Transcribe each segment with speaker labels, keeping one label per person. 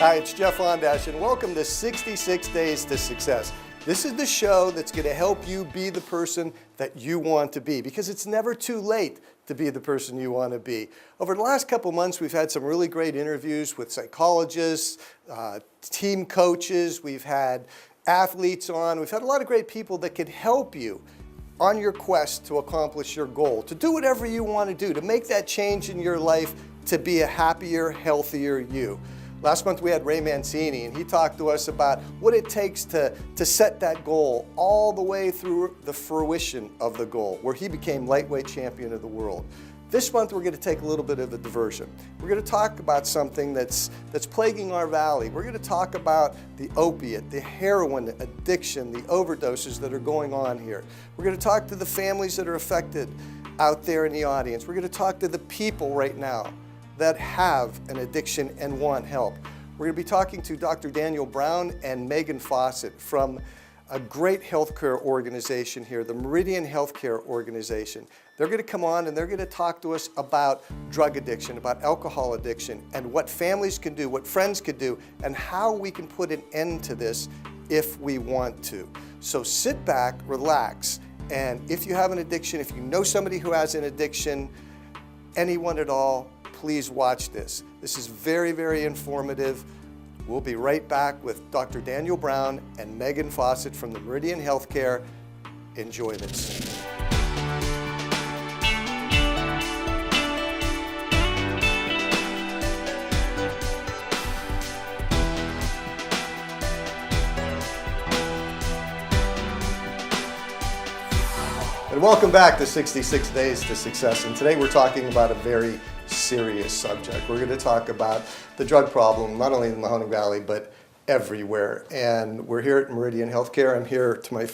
Speaker 1: Hi, it's Jeff Ondash, and welcome to 66 Days to Success. This is the show that's going to help you be the person that you want to be, because it's never too late to be the person you want to be. Over the last couple months, we've had some really great interviews with psychologists, team coaches, we've had athletes on, we've had a lot of great people that could help you on your quest to accomplish your goal, to do whatever you want to do, to make that change in your life, to be a happier, healthier you. Last month we had Ray Mancini, and he talked to us about what it takes to set that goal all the way through the fruition of the goal, where he became lightweight champion of the world. This month we're going to take a little bit of a diversion. We're going to talk about something that's plaguing our valley. We're going to talk about the opiate, the heroin addiction, the overdoses that are going on here. We're going to talk to the families that are affected out there in the audience. We're going to talk to the people right now that have an addiction and want help. We're going to be talking to Dr. Daniel Brown and Meghan Fawcett from a great healthcare organization here, the Meridian Healthcare Organization. They're going to come on and they're going to talk to us about drug addiction, about alcohol addiction, and what families can do, what friends can do, and how we can put an end to this if we want to. So sit back, relax, and if you have an addiction, if you know somebody who has an addiction, anyone at all, please watch this. This is very, very informative. We'll be right back with Dr. Daniel Brown and Meghan Fawcett from the Meridian Healthcare. Enjoy this. And welcome back to 66 Days to Success. And today we're talking about a very serious subject. We're going to talk about the drug problem, not only in the Mahoning Valley, but everywhere. And we're here at Meridian Healthcare. I'm here to my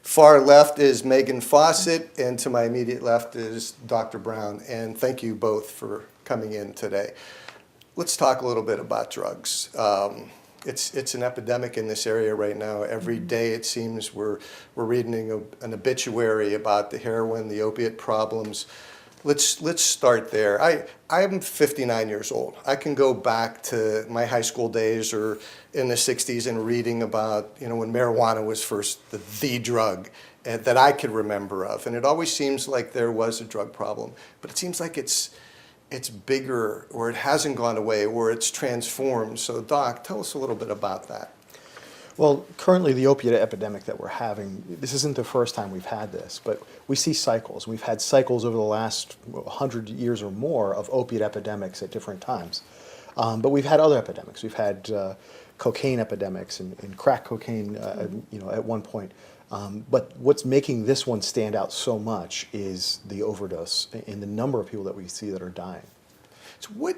Speaker 1: far left is Meghan Fawcett, and to my immediate left is Dr. Brown. And thank you both for coming in today. Let's talk a little bit about drugs. It's an epidemic in this area right now. Every day it seems we're reading an obituary about the heroin, the opiate problems. Let's start there. I'm 59 years old. I can go back to my high school days or in the 60s and reading about, when marijuana was first the drug that I could remember of. And it always seems like there was a drug problem, but it seems like it's bigger, or it hasn't gone away, or it's transformed. So Doc, tell us a little bit about that.
Speaker 2: Well, currently the opiate epidemic that we're having, this isn't the first time we've had this, but we see cycles. We've had cycles over the last 100 years or more of opiate epidemics at different times. But we've had other epidemics. We've had cocaine epidemics and crack cocaine, at one point. But what's making this one stand out so much is the overdose and the number of people that we see that are dying.
Speaker 1: So what,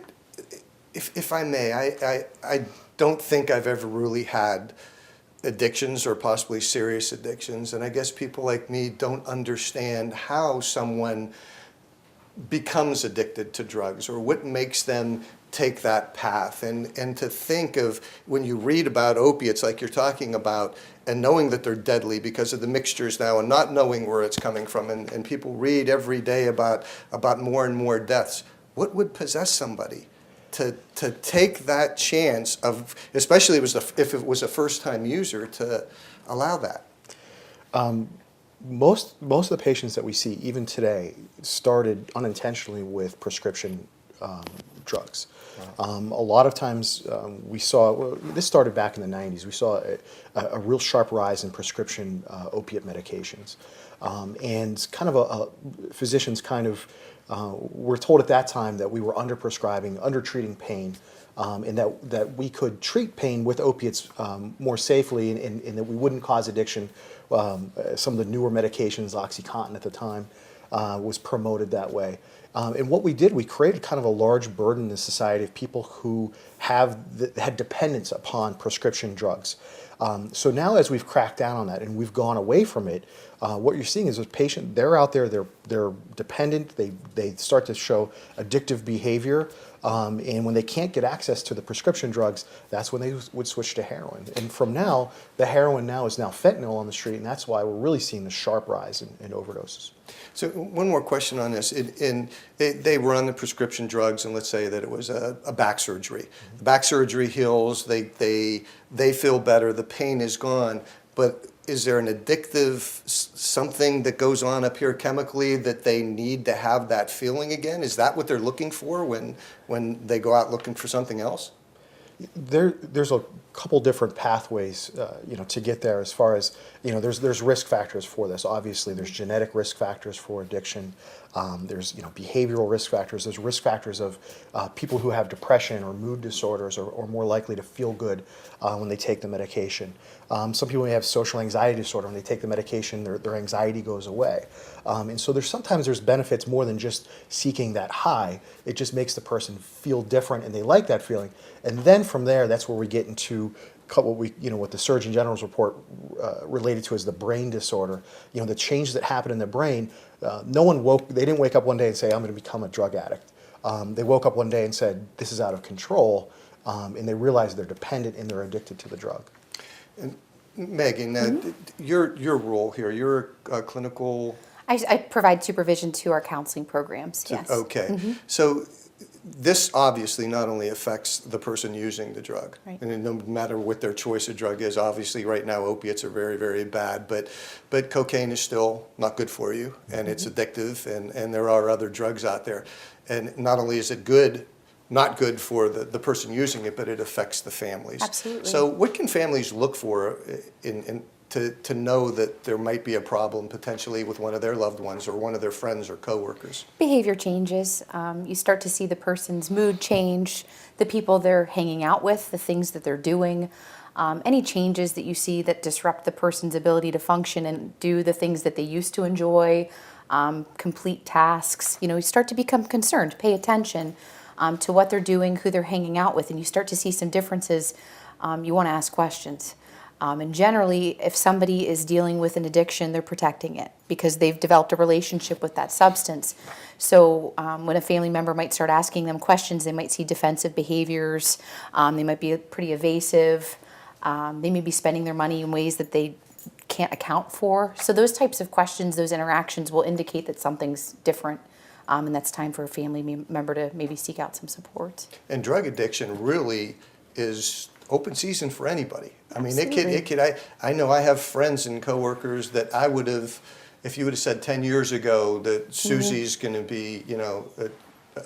Speaker 1: if I may, I don't think I've ever really had addictions or possibly serious addictions, and I guess people like me don't understand how someone becomes addicted to drugs or what makes them take that path. And to think of when you read about opiates like you're talking about and knowing that they're deadly because of the mixtures now and not knowing where it's coming from, and people read every day about more and more deaths. What would possess somebody to take that chance of, especially if it was a first-time user, to allow that?
Speaker 2: Most of the patients that we see, even today, started unintentionally with prescription drugs. Wow. A lot of times we saw, this started back in the 90s, we saw a real sharp rise in prescription opiate medications. And kind of physicians kind of were told at that time that we were under-prescribing, under-treating pain, and that we could treat pain with opiates more safely, and that we wouldn't cause addiction. Some of the newer medications, OxyContin at the time, was promoted that way. And what we did, we created kind of a large burden in the society of people who had dependence upon prescription drugs. So now as we've cracked down on that and we've gone away from it, what you're seeing is a patient, they're out there, they're dependent, they start to show addictive behavior, and when they can't get access to the prescription drugs, that's when they would switch to heroin. And from now, the heroin now is fentanyl on the street, and that's why we're really seeing the sharp rise in overdoses.
Speaker 1: So one more question on this. they run the prescription drugs, and let's say that it was a back surgery. The back surgery heals, they feel better, the pain is gone, but is there an addictive something that goes on up here chemically that they need to have that feeling again? Is that what they're looking for when they go out looking for something else?
Speaker 2: There's a couple different pathways, to get there. As far as there's risk factors for this. Obviously, there's genetic risk factors for addiction. There's behavioral risk factors. There's risk factors of people who have depression or mood disorders are more likely to feel good when they take the medication. Some people may have social anxiety disorder. When they take the medication, their anxiety goes away. And so sometimes there's benefits more than just seeking that high. It just makes the person feel different, and they like that feeling. And then from there, that's where we get into what the Surgeon General's report related to as the brain disorder. The changes that happen in the brain. They didn't wake up one day and say, I'm going to become a drug addict. They woke up one day and said, this is out of control, and they realized they're dependent and they're addicted to the drug.
Speaker 1: And Megan, your role here, you're a clinical...
Speaker 3: I provide supervision to our counseling programs, yes.
Speaker 1: Okay. So this obviously not only affects the person using the drug,
Speaker 3: right.
Speaker 1: And no matter what their choice of drug is, obviously right now opiates are very, very bad, but cocaine is still not good for you, and it's addictive, and there are other drugs out there. And not only is it not good for the person using it, but it affects the families.
Speaker 3: Absolutely.
Speaker 1: So what can families look for to know that there might be a problem potentially with one of their loved ones or one of their friends or coworkers?
Speaker 3: Behavior changes. You start to see the person's mood change, the people they're hanging out with, the things that they're doing. Any changes that you see that disrupt the person's ability to function and do the things that they used to enjoy, complete tasks. You start to become concerned, pay attention to what they're doing, who they're hanging out with, and you start to see some differences. You want to ask questions. And generally, if somebody is dealing with an addiction, they're protecting it because they've developed a relationship with that substance. So when a family member might start asking them questions, they might see defensive behaviors. They might be pretty evasive. They may be spending their money in ways that they can't account for. So those types of questions, those interactions will indicate that something's different. And that's time for a family member to maybe seek out some support.
Speaker 1: And drug addiction really is open season for anybody. I mean, I know I have friends and coworkers that I would have, if you would have said 10 years ago that Susie's going to be,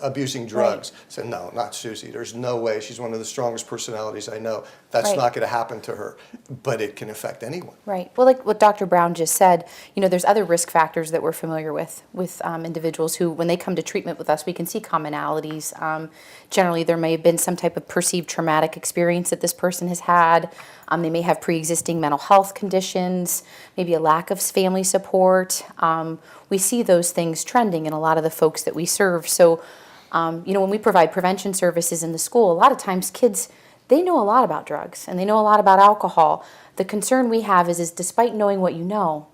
Speaker 1: abusing drugs. Right. I said, no, not Susie. There's no way. She's one of the strongest personalities I know. That's
Speaker 3: right.
Speaker 1: not going to happen to her. But it can affect anyone.
Speaker 3: Right. Well, like what Dr. Brown just said, there's other risk factors that we're familiar with individuals who, when they come to treatment with us, we can see commonalities. Generally, there may have been some type of perceived traumatic experience that this person has had. They may have pre-existing mental health conditions, maybe a lack of family support. We see those things trending in a lot of the folks that we serve. So, when we provide prevention services in the school, a lot of times kids, they know a lot about drugs and they know a lot about alcohol. The concern we have is despite knowing what you know,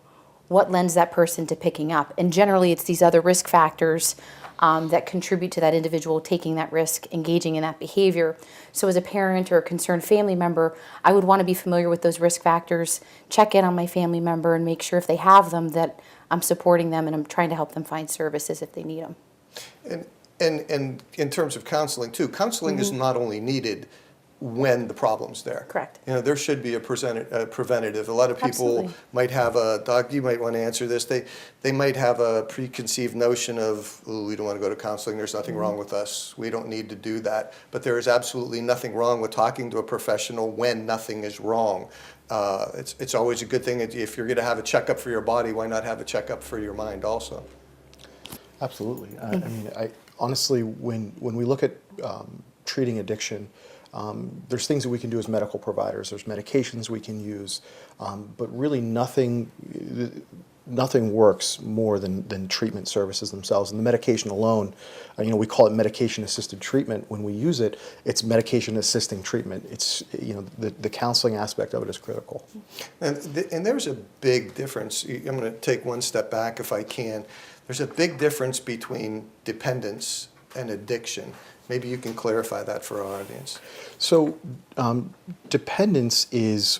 Speaker 3: what lends that person to picking up? And generally, it's these other risk factors that contribute to that individual taking that risk, engaging in that behavior. So as a parent or a concerned family member, I would want to be familiar with those risk factors, check in on my family member and make sure if they have them that I'm supporting them and I'm trying to help them find services if they need them.
Speaker 1: And in terms of counseling too, counseling is not only needed when the problem's there.
Speaker 3: Correct.
Speaker 1: There should be a preventative. A lot of people
Speaker 3: Absolutely.
Speaker 1: might have Doc, you might want to answer this. They might have a preconceived notion of, we don't want to go to counseling. There's nothing wrong with us. We don't need to do that. But there is absolutely nothing wrong with talking to a professional when nothing is wrong. It's always a good thing. If you're going to have a checkup for your body, why not have a checkup for your mind also?
Speaker 2: Absolutely. Honestly, when we look at treating addiction, there's things that we can do as medical providers. There's medications we can use, but really nothing works more than treatment services themselves. And the medication alone, we call it medication-assisted treatment. When we use it, it's medication-assisting treatment. It's the counseling aspect of it is critical.
Speaker 1: And there's a big difference. I'm going to take one step back if I can. There's a big difference between dependence and addiction. Maybe you can clarify that for our audience.
Speaker 2: So dependence is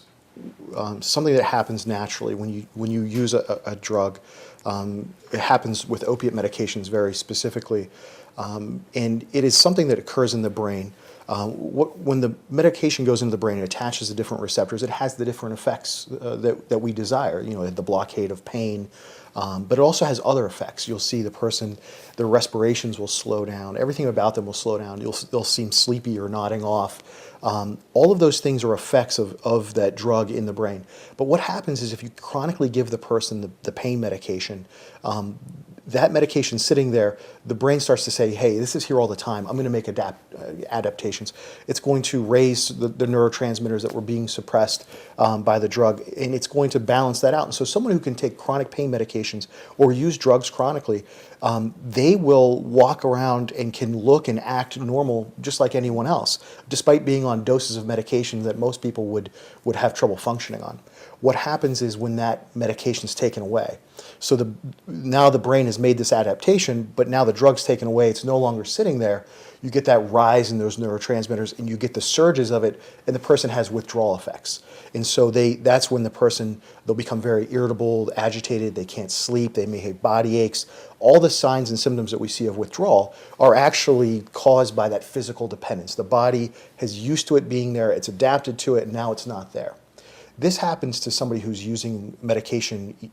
Speaker 2: something that happens naturally when you use a drug. It happens with opiate medications very specifically, and it is something that occurs in the brain. When the medication goes into the brain, it attaches to different receptors. It has the different effects that we desire. The blockade of pain, but it also has other effects. You'll see the person, their respirations will slow down. Everything about them will slow down. They'll seem sleepy or nodding off. All of those things are effects of that drug in the brain. But what happens is if you chronically give the person the pain medication, that medication sitting there, the brain starts to say, hey, this is here all the time. I'm going to make adaptations. It's going to raise the neurotransmitters that were being suppressed by the drug, and it's going to balance that out. And so someone who can take chronic pain medications or use drugs chronically, they will walk around and can look and act normal just like anyone else, despite being on doses of medication that most people would have trouble functioning on. What happens is when that medication is taken away, so now the brain has made this adaptation, but now the drug's taken away, it's no longer sitting there, you get that rise in those neurotransmitters and you get the surges of it, and the person has withdrawal effects. And so that's when they'll become very irritable, agitated, they can't sleep, they may have body aches. All the signs and symptoms that we see of withdrawal are actually caused by that physical dependence. The body has used to it being there, it's adapted to it, and now it's not there. This happens to somebody who's using medication,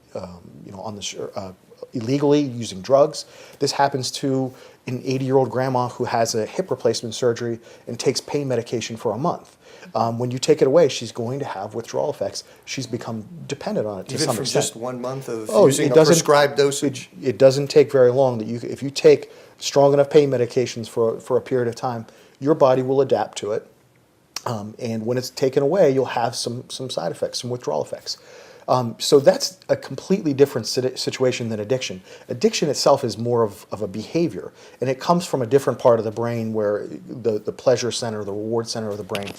Speaker 2: illegally, using drugs. This happens to an 80-year-old grandma who has a hip replacement surgery and takes pain medication for a month. When you take it away, she's going to have withdrawal effects. She's become dependent on it to some extent.
Speaker 1: Even from just 1 month of using a prescribed dosage?
Speaker 2: It doesn't take very long. If you take strong enough pain medications for a period of time, your body will adapt to it. And when it's taken away, you'll have some side effects, some withdrawal effects. So that's a completely different situation than addiction. Addiction itself is more of a behavior, and it comes from a different part of the brain where the pleasure center, the reward center of the brain.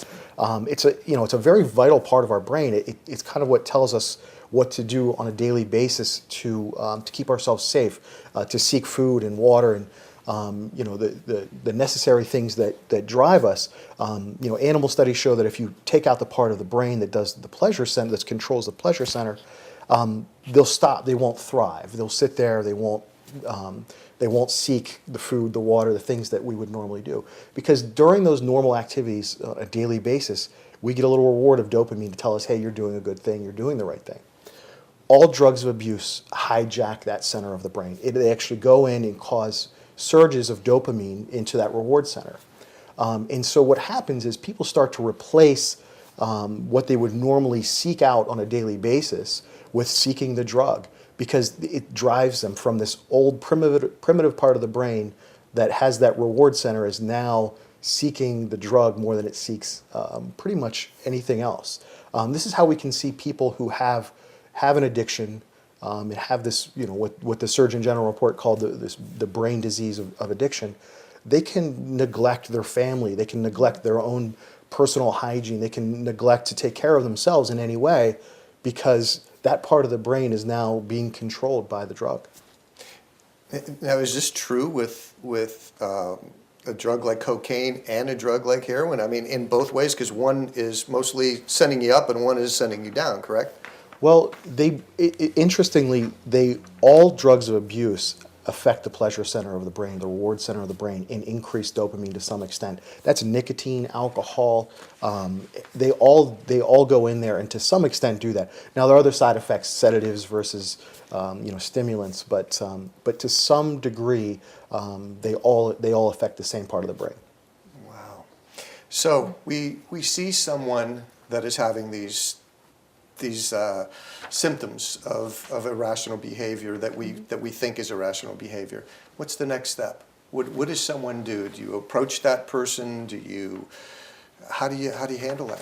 Speaker 2: It's a very vital part of our brain. It's kind of what tells us what to do on a daily basis to keep ourselves safe, to seek food and water and the necessary things that drive us. Animal studies show that if you take out the part of the brain that does the pleasure center, that controls the pleasure center, they'll stop. They won't thrive. They'll sit there. They won't seek the food, the water, the things that we would normally do. Because during those normal activities on a daily basis, we get a little reward of dopamine to tell us, hey, you're doing a good thing. You're doing the right thing. All drugs of abuse hijack that center of the brain. They actually go in and cause surges of dopamine into that reward center. And so what happens is people start to replace what they would normally seek out on a daily basis with seeking the drug, because it drives them from this old primitive part of the brain that has that reward center is now seeking the drug more than it seeks pretty much anything else. This is how we can see people who have an addiction, and have this, what the Surgeon General report called the brain disease of addiction. They can neglect their family. They can neglect their own personal hygiene. They can neglect to take care of themselves in any way because that part of the brain is now being controlled by the drug.
Speaker 1: Now, is this true with a drug like cocaine and a drug like heroin? I mean, in both ways, because one is mostly sending you up and one is sending you down, correct?
Speaker 2: Well, interestingly, all drugs of abuse affect the pleasure center of the brain, the reward center of the brain, and increase dopamine to some extent. That's nicotine, alcohol. They all go in there and to some extent do that. Now there are other side effects, sedatives versus stimulants, but to some degree, they all affect the same part of the brain.
Speaker 1: Wow. So we see someone that is having these symptoms of irrational behavior that we think is irrational behavior. What's the next step? What does someone do? Do you approach that person? How do you handle that?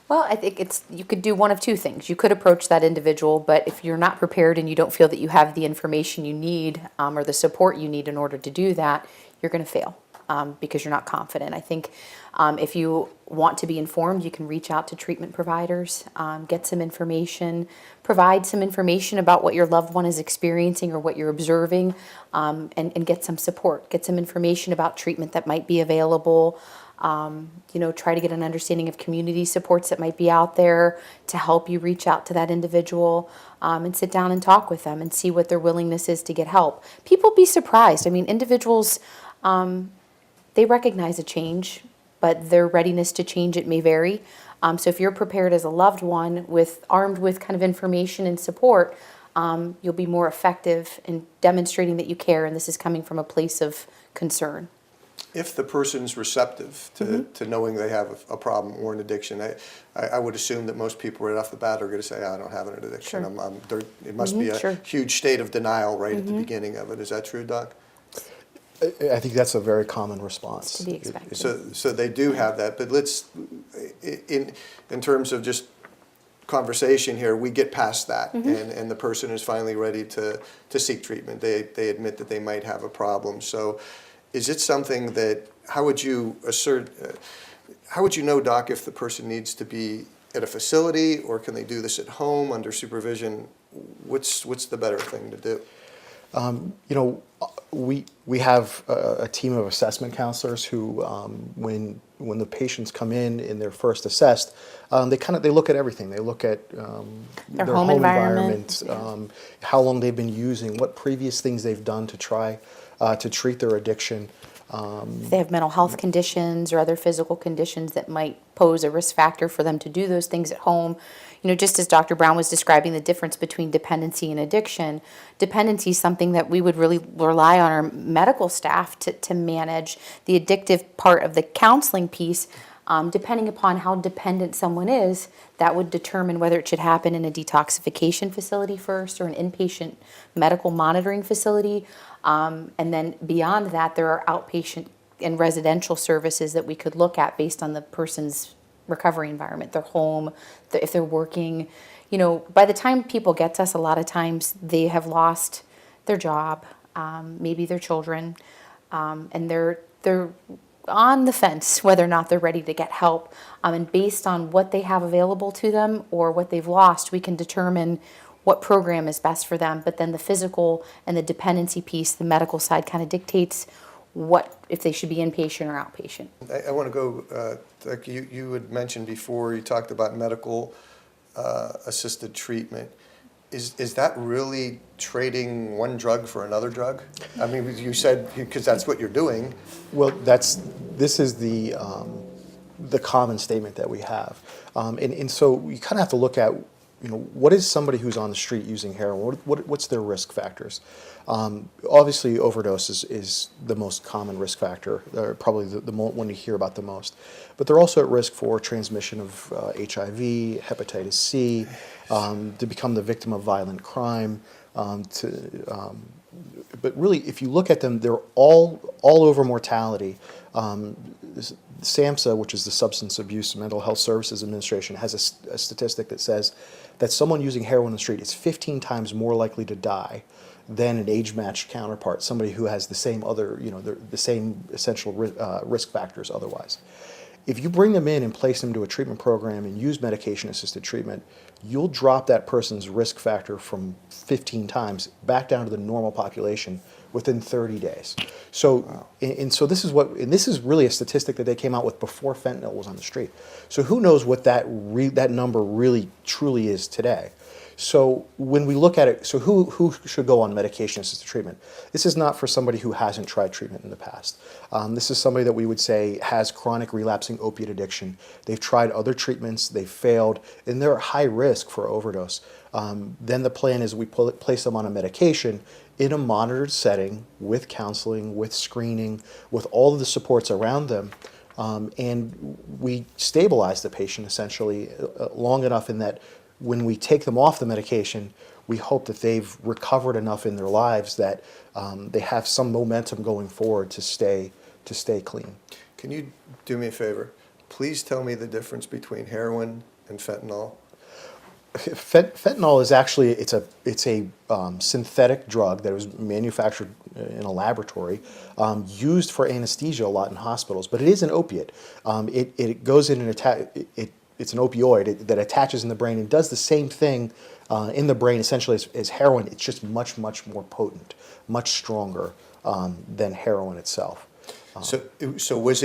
Speaker 3: Well, I think you could do one of two things. You could approach that individual, but if you're not prepared and you don't feel that you have the information you need or the support you need in order to do that, you're going to fail. Because you're not confident. I think if you want to be informed, you can reach out to treatment providers, get some information, provide some information about what your loved one is experiencing or what you're observing, and get some support. Get some information about treatment that might be available. Try to get an understanding of community supports that might be out there to help you reach out to that individual, and sit down and talk with them and see what their willingness is to get help. People be surprised. I mean, individuals, they recognize a change, but their readiness to change it may vary. So if you're prepared as a loved one armed with kind of information and support, you'll be more effective in demonstrating that you care and this is coming from a place of concern.
Speaker 1: If the person's receptive to knowing they have a problem or an addiction, I would assume that most people right off the bat are going to say, I don't have an addiction.
Speaker 3: Sure.
Speaker 1: It must be a
Speaker 3: Sure.
Speaker 1: huge state of denial right at the beginning of it. Is that true, Doc?
Speaker 2: I think that's a very common response.
Speaker 3: To be expected.
Speaker 1: So they do have that, but let's, in terms of just conversation here, we get past that, and the person is finally ready to seek treatment. They admit that they might have a problem. So is it something that, how would you know, Doc, if the person needs to be at a facility, or can they do this at home under supervision? What's the better thing to do?
Speaker 2: We have a team of assessment counselors who, when the patients come in they're first assessed, they look at everything. They look at their home environment, how long they've been using, what previous things they've done to try to treat their addiction.
Speaker 3: If they have mental health conditions or other physical conditions that might pose a risk factor for them to do those things at home. Just as Dr. Brown was describing the difference between dependency and addiction, dependency is something that we would really rely on our medical staff to manage. The addictive part of the counseling piece, depending upon how dependent someone is, that would determine whether it should happen in a detoxification facility first or an inpatient medical monitoring facility. And then beyond that, there are outpatient and residential services that we could look at based on the person's recovery environment, their home, if they're working. By the time people get to us, a lot of times they have lost their job, maybe their children, and they're on the fence whether or not they're ready to get help. And based on what they have available to them or what they've lost, we can determine what program is best for them. But then the physical and the dependency piece, the medical side, kind of dictates if they should be inpatient or outpatient.
Speaker 1: I want to go, like you had mentioned before, you talked about medical assisted treatment. Is that really trading one drug for another drug? I mean, you said, because that's what you're doing.
Speaker 2: Well, this is the common statement that we have. And so you kind of have to look at, what is somebody who's on the street using heroin? What's their risk factors? Obviously, overdose is the most common risk factor, probably the one you hear about the most. But they're also at risk for transmission of HIV, hepatitis C, to become the victim of violent crime. But really, if you look at them, they're all over mortality. SAMHSA, which is the Substance Abuse and Mental Health Services Administration, has a statistic that says that someone using heroin on the street is 15 times more likely to die than an age-matched counterpart, somebody who has the same the same essential risk factors otherwise. If you bring them in and place them to a treatment program and use medication-assisted treatment, you'll drop that person's risk factor from 15 times back down to the normal population within 30 days. So, wow. So this is really a statistic that they came out with before fentanyl was on the street. So who knows what that number really truly is today? So when we look at it, so who should go on medication-assisted treatment? This is not for somebody who hasn't tried treatment in the past. This is somebody that we would say has chronic relapsing opiate addiction. They've tried other treatments, they've failed, and they're at high risk for overdose. Then the plan is we place them on a medication in a monitored setting with counseling, with screening, with all of the supports around them. And we stabilize the patient essentially long enough in that when we take them off the medication, we hope that they've recovered enough in their lives that they have some momentum going forward to stay clean. Can you do me a favor? Please tell me the difference between heroin and fentanyl. Fentanyl is actually it's a synthetic drug that was manufactured in a laboratory, used for anesthesia a lot in hospitals, but it is an opiate. It goes in and it's an opioid that attaches in the brain and does the same thing in the brain essentially as heroin. It's just much more potent, much stronger than heroin itself.
Speaker 1: So is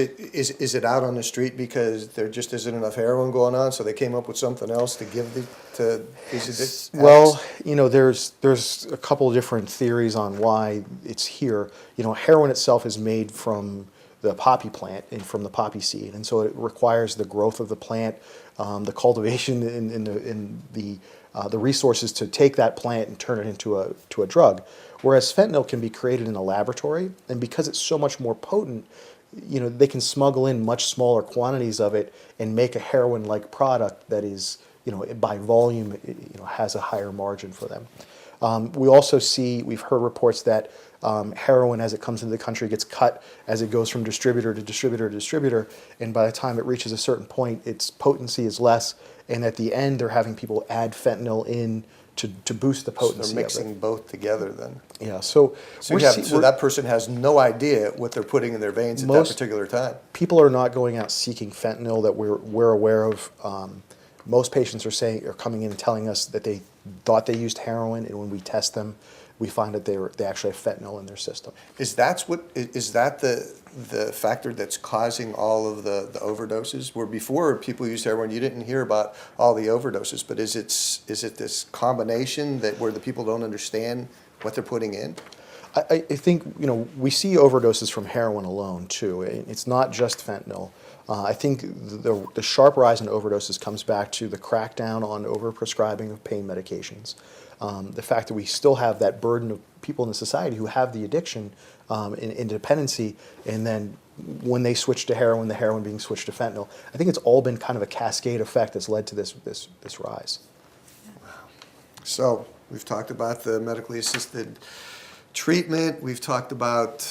Speaker 1: it out on the street because there just isn't enough heroin going on, so they came up with something else to give to these addicts?
Speaker 2: Well, there's a couple of different theories on why it's here. Heroin itself is made from the poppy plant and from the poppy seed, and so it requires the growth of the plant, the cultivation in the resources to take that plant and turn it into a drug. Whereas fentanyl can be created in a laboratory, and because it's so much more potent, they can smuggle in much smaller quantities of it and make a heroin-like product that is, by volume, has a higher margin for them. We've heard reports that heroin, as it comes into the country, gets cut as it goes from distributor to distributor to distributor, and by the time it reaches a certain point, its potency is less, and at the end, they're having people add fentanyl in to boost the potency
Speaker 1: They're
Speaker 2: of it.
Speaker 1: mixing both together then.
Speaker 2: Yeah,
Speaker 1: So that person has no idea what they're putting in their veins at that
Speaker 2: Most-
Speaker 1: particular time.
Speaker 2: people are not going out seeking fentanyl that we're aware of. Most patients are coming in and telling us that they thought they used heroin, and when we test them, we find that they actually have fentanyl in their system.
Speaker 1: Is that the factor that's causing all of the overdoses? Where before people used heroin, you didn't hear about all the overdoses, but is it this combination where the people don't understand what they're putting in?
Speaker 2: I think we see overdoses from heroin alone too. It's not just fentanyl. I think the sharp rise in overdoses comes back to the crackdown on overprescribing of pain medications. The fact that we still have that burden of people in the society who have the addiction in dependency, and then when they switch to heroin, the heroin being switched to fentanyl. I think it's all been kind of a cascade effect that's led to this rise.
Speaker 1: So we've talked about the medically assisted treatment. We've talked about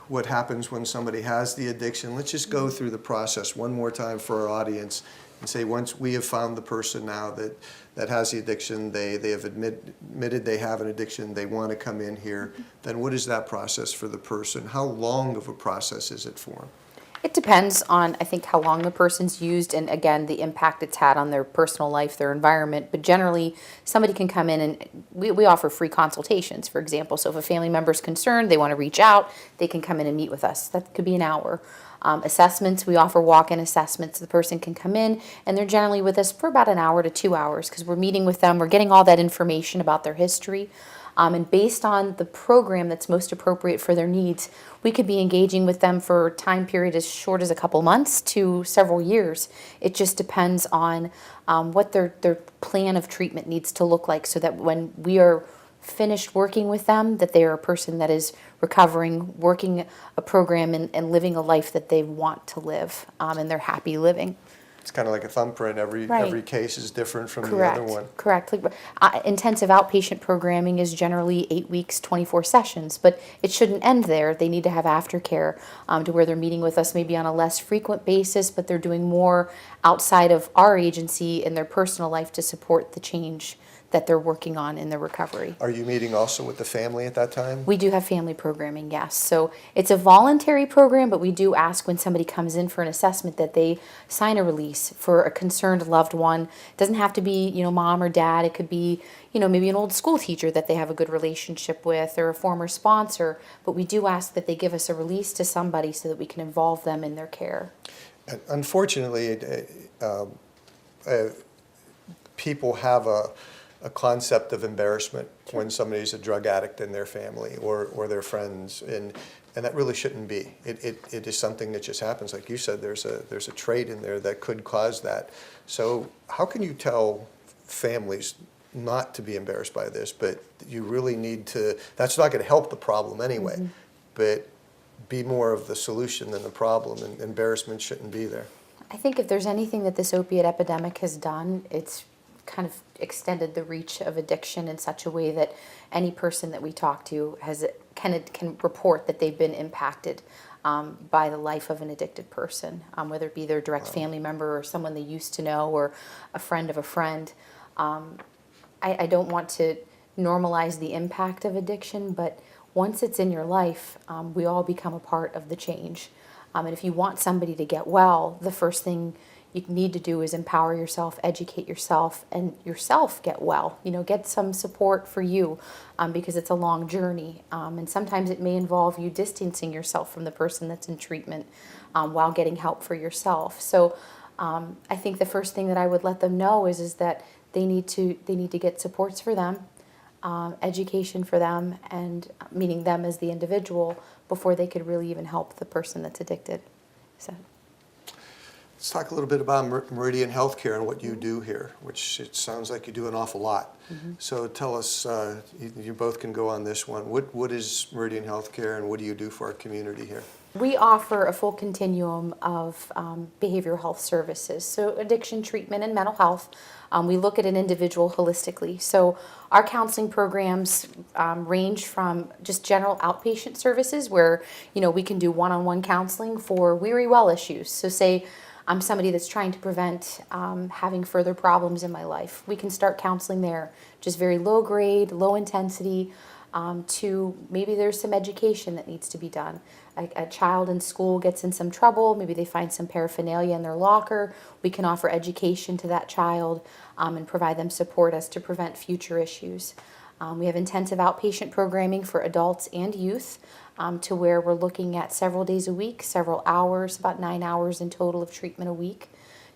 Speaker 1: what happens when somebody has the addiction. Let's just go through the process one more time for our audience and say, once we have found the person now that has the addiction, they have admitted they have an addiction, they want to come in here, then what is that process for the person? How long of a process is it for them?
Speaker 3: It depends on, I think, how long the person's used and, again, the impact it's had on their personal life, their environment. But generally, somebody can come in and we offer free consultations, for example. So if a family member is concerned, they want to reach out, they can come in and meet with us. That could be an hour. Assessments, we offer walk-in assessments. The person can come in, and they're generally with us for about an hour to 2 hours because we're meeting with them. We're getting all that information about their history. And based on the program that's most appropriate for their needs, we could be engaging with them for a time period as short as a couple months to several years. It just depends on what their plan of treatment needs to look like so that when we are finished working with them, that they are a person that is recovering, working a program and living a life that they want to live, and they're happy living.
Speaker 1: It's kind of like a thumbprint. Every case is different from
Speaker 3: Correct.
Speaker 1: the other one.
Speaker 3: Correct. Intensive outpatient programming is generally 8 weeks, 24 sessions, but it shouldn't end there. They need to have aftercare to where they're meeting with us maybe on a less frequent basis, but they're doing more outside of our agency in their personal life to support the change that they're working on in their recovery.
Speaker 1: Are you meeting also with the family at that time?
Speaker 3: We do have family programming, yes. So it's a voluntary program, but we do ask when somebody comes in for an assessment that they sign a release for a concerned loved one. It doesn't have to be, mom or dad. It could be, maybe an old school teacher that they have a good relationship with or a former sponsor. But we do ask that they give us a release to somebody so that we can involve them in their care.
Speaker 1: And unfortunately, people have a concept of embarrassment when somebody's a drug addict in their family or their friends, and that really shouldn't be. It is something that just happens. Like you said, there's a trait in there that could cause that. So how can you tell families not to be embarrassed by this, but you really need to, that's not going to help the problem anyway, but be more of the solution than the problem, and embarrassment shouldn't be there.
Speaker 3: I think if there's anything that this opiate epidemic has done, it's kind of extended the reach of addiction in such a way that any person that we talk to can report that they've been impacted by the life of an addicted person, whether it be their direct family member or someone they used to know or a friend of a friend. I don't want to normalize the impact of addiction, but once it's in your life, we all become a part of the change. And if you want somebody to get well, the first thing you need to do is empower yourself, educate yourself, and yourself get well. Get some support for you, because it's a long journey. And sometimes it may involve you distancing yourself from the person that's in treatment, while getting help for yourself. So I think the first thing that I would let them know is that they need to get supports for them, education for them, and meeting them as the individual before they could really even help the person that's addicted. So.
Speaker 1: Let's talk a little bit about Meridian Healthcare and what you do here, which it sounds like you do an awful lot. So tell us, you both can go on this one. What is Meridian Healthcare and what do you do for our community here?
Speaker 3: We offer a full continuum of behavioral health services, so addiction treatment and mental health. We look at an individual holistically. So our counseling programs range from just general outpatient services where, we can do one-on-one counseling for weary well issues. So say I'm somebody that's trying to prevent having further problems in my life. We can start counseling there, just very low grade, low intensity, to maybe there's some education that needs to be done. A child in school gets in some trouble, maybe they find some paraphernalia in their locker. We can offer education to that child and provide them support as to prevent future issues. We have intensive outpatient programming for adults and youth, to where we're looking at several days a week, several hours, about 9 hours in total of treatment a week,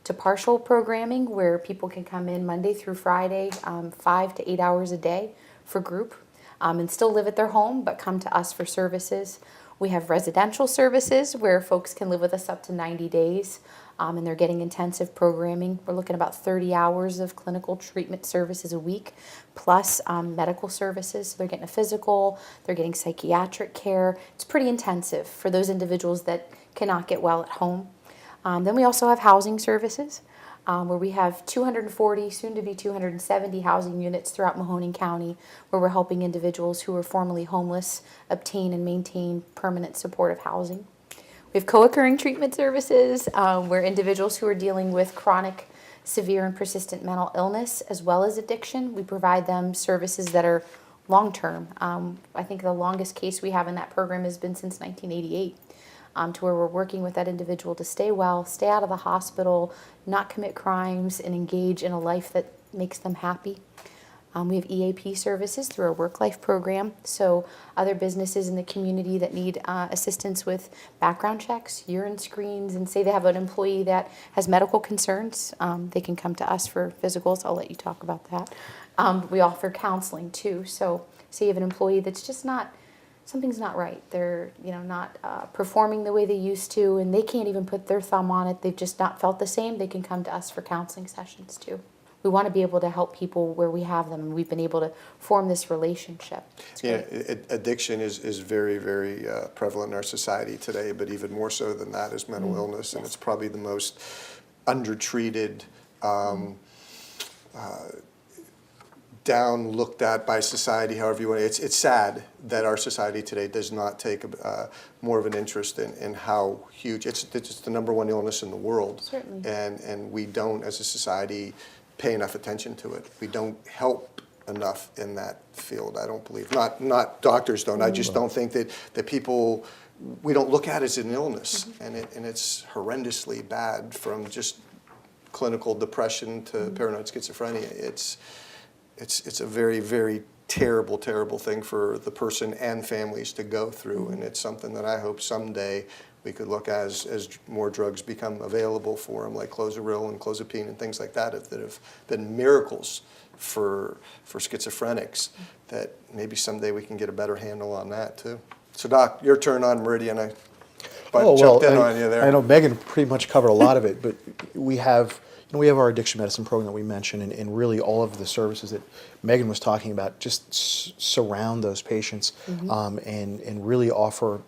Speaker 3: to partial programming where people can come in Monday through Friday, 5 to 8 hours a day for group, and still live at their home but come to us for services. We have residential services where folks can live with us up to 90 days, and they're getting intensive programming. We're looking at about 30 hours of clinical treatment services a week, plus medical services. So they're getting a physical, they're getting psychiatric care. It's pretty intensive for those individuals that cannot get well at home. Then we also have housing services, where we have 240, soon to be 270 housing units throughout Mahoning County, where we're helping individuals who are formerly homeless obtain and maintain permanent supportive housing. We have co-occurring treatment services, where individuals who are dealing with chronic, severe, and persistent mental illness, as well as addiction, we provide them services that are long-term. I think the longest case we have in that program has been since 1988. To where we're working with that individual to stay well, stay out of the hospital, not commit crimes, and engage in a life that makes them happy. We have EAP services through our work life program. So other businesses in the community that need assistance with background checks, urine screens, and say they have an employee that has medical concerns, they can come to us for physicals. I'll let you talk about that. We offer counseling too. So say you have an employee that's just something's not right. They're not performing the way they used to, and they can't even put their thumb on it. They've just not felt the same. They can come to us for counseling sessions too. We want to be able to help people where we have them, and we've been able to form this relationship.
Speaker 1: Yeah, addiction is very, very prevalent in our society today, but even more so than that is mental illness, and it's probably the most undertreated, down looked at by society, however you want. It's sad that our society today does not take more of an interest in how huge it's the number one illness in the world.
Speaker 3: Certainly.
Speaker 1: And we don't, as a society, pay enough attention to it. We don't help enough in that field, I don't believe. Not doctors don't. I just don't think that people, we don't look at it as an illness, and it's horrendously bad, from just clinical depression to paranoid schizophrenia. It's a very, very terrible, terrible thing for the person and families to go through, and it's something that I hope someday we could look at as more drugs become available for them, like clozaril and clozapine and things like that have been miracles for schizophrenics, that maybe someday we can get a better handle on that too. So Doc, your turn on Meridian. I jumped in on you there.
Speaker 2: I know Megan pretty much covered a lot of it, but we have our addiction medicine program that we mentioned, and really all of the services that Megan was talking about just surround those patients, and really offer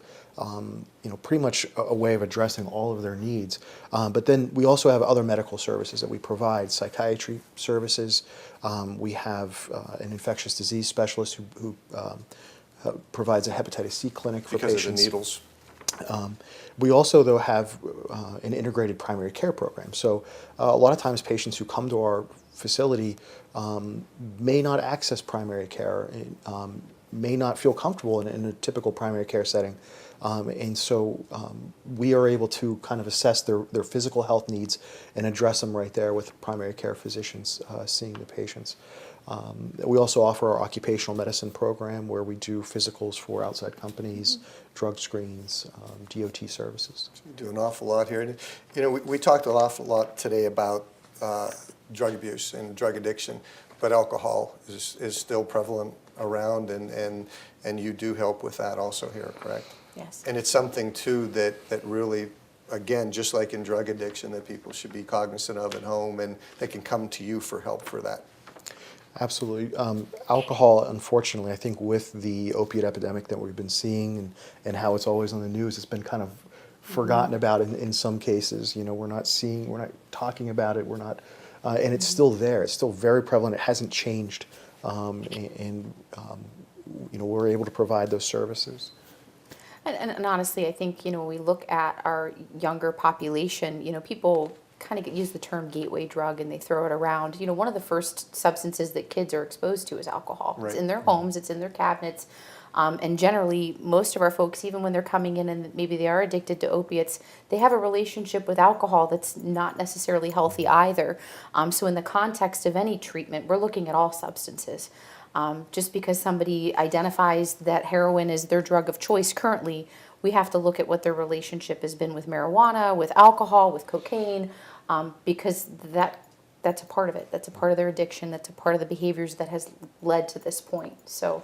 Speaker 2: pretty much a way of addressing all of their needs. But then we also have other medical services that we provide, psychiatry services. We have an infectious disease specialist who provides a hepatitis C clinic for patients.
Speaker 1: Because of the needles.
Speaker 2: We also, though, have an integrated primary care program. So a lot of times patients who come to our facility may not access primary care, may not feel comfortable in a typical primary care setting. And so we are able to kind of assess their physical health needs and address them right there with primary care physicians seeing the patients. We also offer our occupational medicine program where we do physicals for outside companies, drug screens, DOT services.
Speaker 1: You do an awful lot here. You know, we talked an awful lot today about drug abuse and drug addiction, but alcohol is still prevalent around, and you do help with that also here, correct?
Speaker 3: Yes.
Speaker 1: And it's something too that really, again, just like in drug addiction, that people should be cognizant of at home, and they can come to you for help for that.
Speaker 2: Absolutely. Alcohol, unfortunately, I think with the opiate epidemic that we've been seeing and how it's always on the news, it's been kind of forgotten about in some cases. You know, we're not talking about it, and it's still there. It's still very prevalent. It hasn't changed. You know, we're able to provide those services.
Speaker 3: And honestly, I think, you know, when we look at our younger population, you know, people kind of use the term gateway drug and they throw it around. You know, one of the first substances that kids are exposed to is alcohol.
Speaker 1: Right.
Speaker 3: It's in their homes, it's in their cabinets. And generally, most of our folks, even when they're coming in and maybe they are addicted to opiates, they have a relationship with alcohol that's not necessarily healthy either. So in the context of any treatment, we're looking at all substances. Just because somebody identifies that heroin is their drug of choice currently, we have to look at what their relationship has been with marijuana, with alcohol, with cocaine, because that's a part of it. That's a part of their addiction. That's a part of the behaviors that has led to this point. So,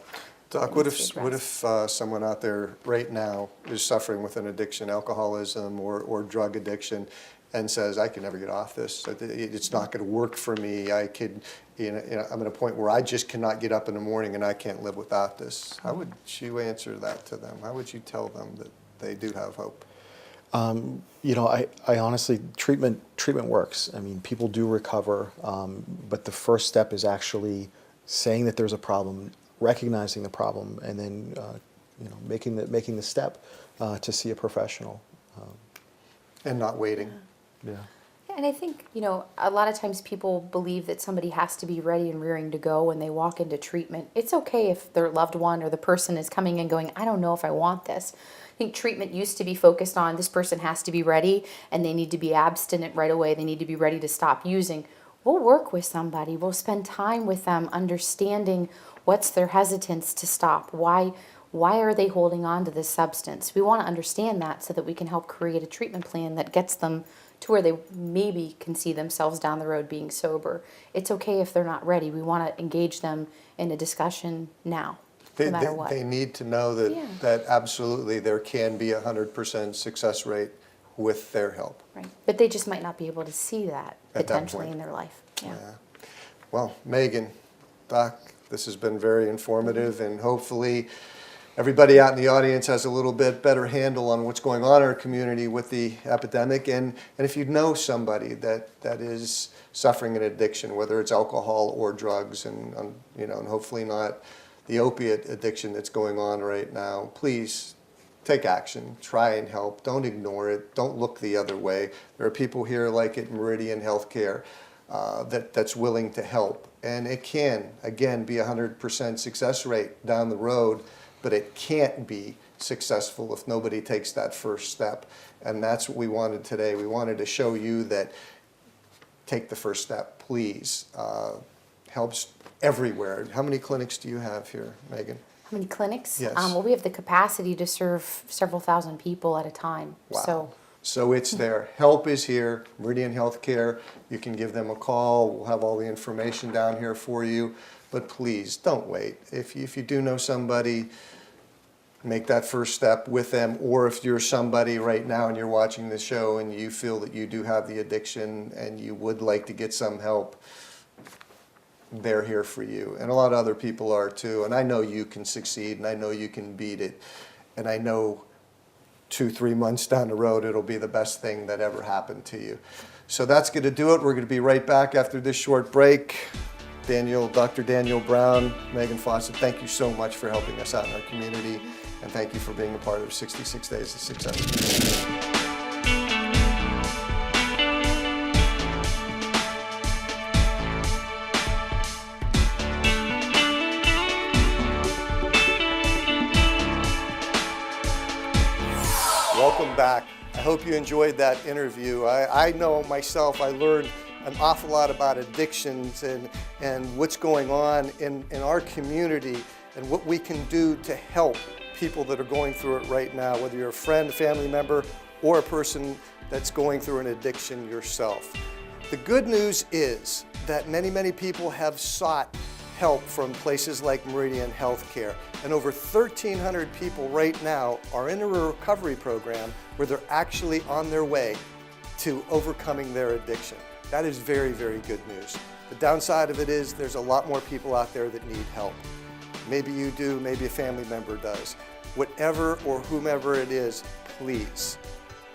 Speaker 1: Doc, what if someone out there right now is suffering with an addiction, alcoholism or drug addiction, and says, I can never get off this. It's not going to work for me. I'm at a point where I just cannot get up in the morning and I can't live without this. How would you answer that to them? How would you tell them that they do have hope?
Speaker 2: You know, I honestly, treatment works. I mean, people do recover, but the first step is actually saying that there's a problem, recognizing the problem, and then you know, making the step to see a professional.
Speaker 1: And not waiting.
Speaker 2: Yeah.
Speaker 3: and I think, you know, a lot of times people believe that somebody has to be ready and rearing to go when they walk into treatment. It's okay if their loved one or the person is coming in going, I don't know if I want this. I think treatment used to be focused on this person has to be ready and they need to be abstinent right away. They need to be ready to stop using. We'll work with somebody. We'll spend time with them understanding what's their hesitance to stop. Why are they holding on to this substance? We want to understand that so that we can help create a treatment plan that gets them to where they maybe can see themselves down the road being sober. It's okay if they're not ready. We want to engage them in a discussion now, no matter what.
Speaker 1: They need to know that absolutely there can be 100% success rate with their help.
Speaker 3: Right. But they just might not be able to see that
Speaker 1: At that
Speaker 3: potentially
Speaker 1: point.
Speaker 3: in their life. Yeah.
Speaker 1: Well, Megan, Doc, this has been very informative, and hopefully everybody out in the audience has a little bit better handle on what's going on in our community with the epidemic. And if you know somebody that is suffering an addiction, whether it's alcohol or drugs, and hopefully not the opiate addiction that's going on right now, please take action, try and help. Don't ignore it. Don't look the other way. There are people here like at Meridian Healthcare that's willing to help. And it can, again, be 100% success rate down the road, but it can't be successful if nobody takes that first step. And that's what we wanted today. We wanted to show you that take the first step, please. Helps everywhere. How many clinics do you have here, Megan?
Speaker 3: How many clinics?
Speaker 1: Yes.
Speaker 3: Well, we have the capacity to serve several thousand people at a time.
Speaker 1: Wow. So it's there. Help is here. Meridian Healthcare. You can give them a call. We'll have all the information down here for you. But please, don't wait. If you do know somebody, make that first step with them. Or if you're somebody right now and you're watching this show and you feel that you do have the addiction and you would like to get some help, they're here for you. And a lot of other people are too. And I know you can succeed, and I know you can beat it. And I know 2-3 months down the road, it'll be the best thing that ever happened to you. So that's going to do it. We're going to be right back after this short break. Dr. Daniel Brown, Meghan Fawcett, thank you so much for helping us out in our community. And thank you for being a part of 66 Days of Success. Welcome back. I hope you enjoyed that interview. I know myself, I learned an awful lot about addictions and what's going on in our community and what we can do to help people that are going through it right now, whether you're a friend, family member, or a person that's going through an addiction yourself. The good news is that many people have sought help from places like Meridian Healthcare, and over 1,300 people right now are in a recovery program where they're actually on their way to overcoming their addiction. That is very good news. The downside of it is there's a lot more people out there that need help. Maybe you do, maybe a family member does. Whatever or whomever it is, please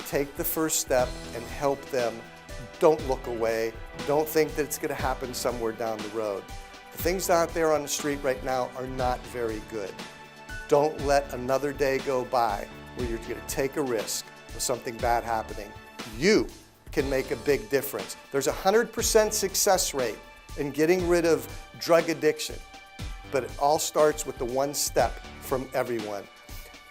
Speaker 1: take the first step and help them. Don't look away. Don't think that it's going to happen somewhere down the road. The things out there on the street right now are not very good. Don't let another day go by where you're going to take a risk of something bad happening. You can make a big difference. There's a 100% success rate in getting rid of drug addiction, but it all starts with the one step from everyone.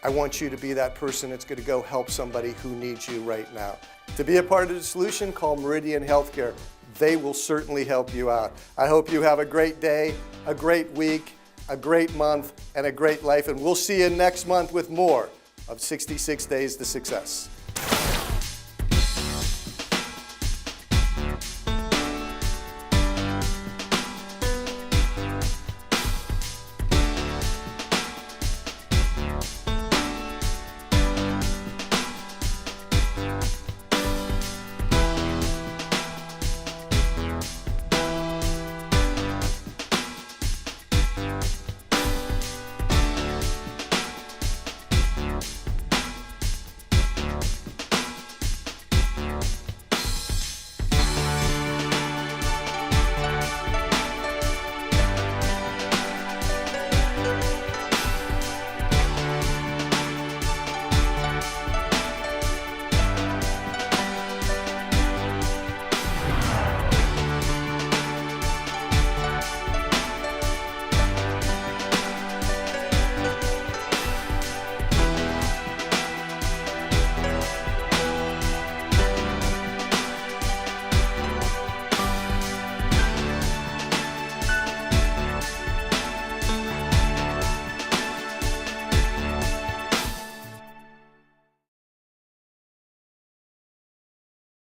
Speaker 1: I want you to be that person that's going to go help somebody who needs you right now. To be a part of the solution, call Meridian Healthcare. They will certainly help you out. I hope you have a great day, a great week, a great month, and a great life, and we'll see you next month with more of 66 Days to Success.